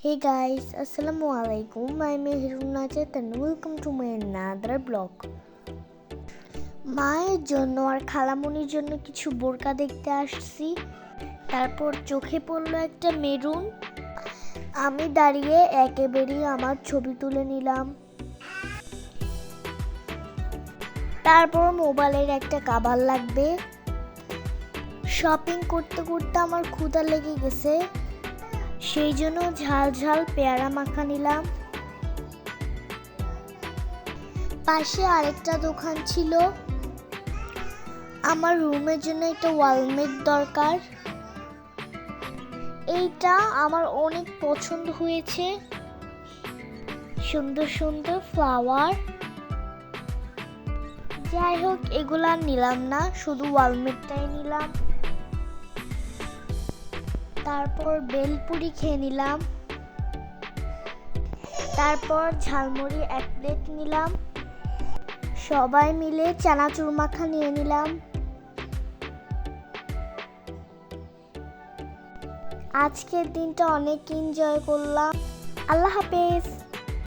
Hey guys, Assalamualaikum. I'm Mehirun Najat and welcome to my another vlog. মায়ের জন্য আর খালামুনির জন্য কিছু বোরকা দেখতে আসছি। তারপর চোখে পড়লো একটা মেরুন। আমি দাঁড়িয়ে একেবারেই আমার ছবি তুলে নিলাম। তারপর মোবাইলের একটা কভার লাগবে। শপিং করতে করতে আমার ক্ষুধা লেগে গেছে, সেই জন্য ঝাল ঝাল পেয়ারা মাখা নিলাম। পাশে আরেকটা দোকান ছিল। আমার রুমের জন্য একটা ওয়ালমেট দরকার। এইটা আমার অনেক পছন্দ হয়েছে, সুন্দর সুন্দর ফ্লাওয়ার। যাই হোক, এগুলা নিলাম না, শুধু ওয়ালমেটটাই নিলাম। তারপর বেলপুরি খেয়ে নিলাম। তারপর ঝালমুড়ি এক প্লেট নিলাম। সবাই মিলে চানাচুর মাখা নিয়ে নিলাম। আজকের দিনটা অনেক এনজয় করলাম। আল্লাহ হাফেজ।